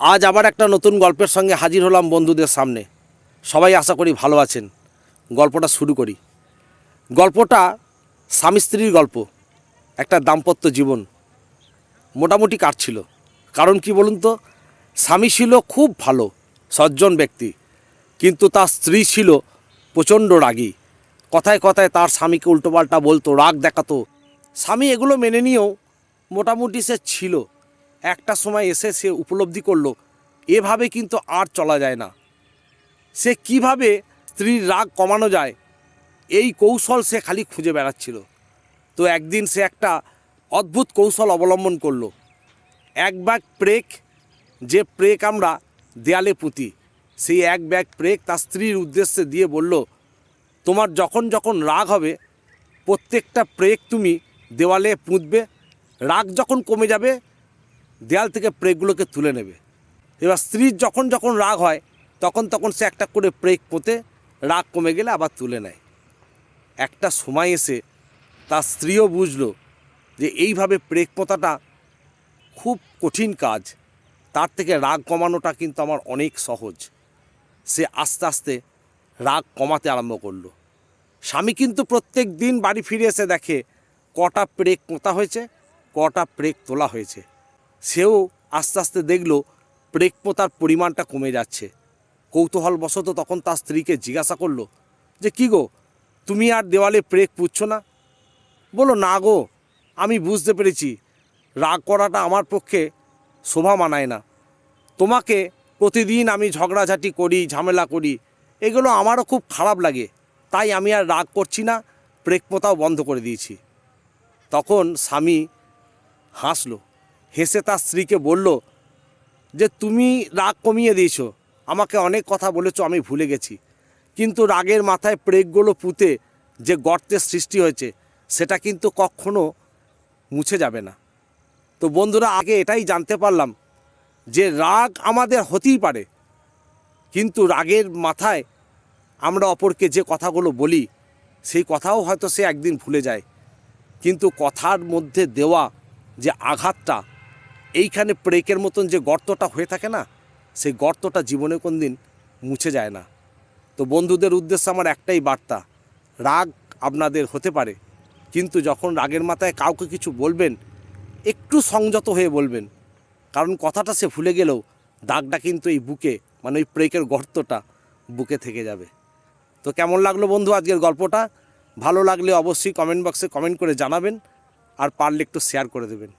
আজ আবার একটা নতুন গল্পের সঙ্গে হাজির হলাম বন্ধুদের সামনে। সবাই আশা করি ভালো আছেন। গল্পটা শুরু করি। গল্পটা স্বামী স্ত্রীর গল্প। একটা দাম্পত্য জীবন মোটামুটি কাটছিল। কারণ কি বলুন তো, স্বামী ছিল খুব ভালো সজ্জন ব্যক্তি, কিন্তু তার স্ত্রী ছিল প্রচণ্ড রাগী। কথায় কথায় তার স্বামীকে উল্টোপাল্টা বলতো, রাগ দেখাতো। স্বামী এগুলো মেনে নিয়েও মোটামুটি সে ছিল। একটা সময় এসে সে উপলব্ধি করলো এভাবে কিন্তু আর চলা যায় না। সে কিভাবে স্ত্রীর রাগ কমানো যায় এই কৌশল সে খালি খুঁজে বেড়াচ্ছিল। তো একদিন সে একটা অদ্ভুত কৌশল অবলম্বন করলো। এক ব্যাগ প্রেক, যে প্রেক আমরা দেয়ালে পুঁতি, সেই এক ব্যাগ প্রেক তার স্ত্রীর উদ্দেশ্যে দিয়ে বলল, তোমার যখন যখন রাগ হবে প্রত্যেকটা প্রেক তুমি দেওয়ালে পুঁতবে। রাগ যখন কমে যাবে দেয়াল থেকে প্রেকগুলোকে তুলে নেবে। এবার স্ত্রীর যখন যখন রাগ হয় তখন তখন সে একটা করে প্রেক পোঁতে, রাগ কমে গেলে আবার তুলে নেয়। একটা সময় এসে তার স্ত্রীও বুঝলো যে এইভাবে প্রেক পোঁতাটা খুব কঠিন কাজ, তার থেকে রাগ কমানোটা কিন্তু আমার অনেক সহজ। সে আস্তে আস্তে রাগ কমাতে আরম্ভ করলো। স্বামী কিন্তু প্রত্যেক দিন বাড়ি ফিরে এসে দেখে কটা প্রেক পোঁতা হয়েছে, কটা প্রেক তোলা হয়েছে। সেও আস্তে আস্তে দেখলো প্রেক পোঁতার পরিমাণটা কমে যাচ্ছে। কৌতূহলবশত তখন তার স্ত্রীকে জিজ্ঞাসা করলো যে, কী গো, তুমি আর দেওয়ালে প্রেক পুঁতছ না? বলো, না গো, আমি বুঝতে পেরেছি রাগ করাটা আমার পক্ষে শোভা মানায় না। তোমাকে প্রতিদিন আমি ঝগড়াঝাটি করি, ঝামেলা করি, এগুলো আমারও খুব খারাপ লাগে। তাই আমি আর রাগ করছি না, প্রেক পোঁতাও বন্ধ করে দিয়েছি। তখন স্বামী হাসলো, হেসে তার স্ত্রীকে বলল যে, তুমি রাগ কমিয়ে দিয়েছো, আমাকে অনেক কথা বলেছো, আমি ভুলে গেছি, কিন্তু রাগের মাথায় প্রেকগুলো পুঁতে যে গর্তের সৃষ্টি হয়েছে সেটা কিন্তু কখনো মুছে যাবে না। তো বন্ধুরা, আগে এটাই জানতে পারলাম যে রাগ আমাদের হতেই পারে, কিন্তু রাগের মাথায় আমরা অপরকে যে কথাগুলো বলি সেই কথাও হয়তো সে একদিন ভুলে যায়, কিন্তু কথার মধ্যে দেওয়া যে আঘাতটা, এইখানে প্রেকের মতন যে গর্তটা হয়ে থাকে না, সেই গর্তটা জীবনে কোন দিন মুছে যায় না। তো বন্ধুদের উদ্দেশ্যে আমার একটাই বার্তা, রাগ আপনাদের হতে পারে, কিন্তু যখন রাগের মাথায় কাউকে কিছু বলবেন একটু সংযত হয়ে বলবেন, কারণ কথাটা সে ভুলে গেলেও দাগটা কিন্তু এই বুকে, মানে ওই প্রেকের গর্তটা বুকে থেকে যাবে। তো কেমন লাগলো বন্ধু আজকের গল্পটা? ভালো লাগলে অবশ্যই কমেন্ট বক্সে কমেন্ট করে জানাবেন, আর পারলে একটু শেয়ার করে দেবেন।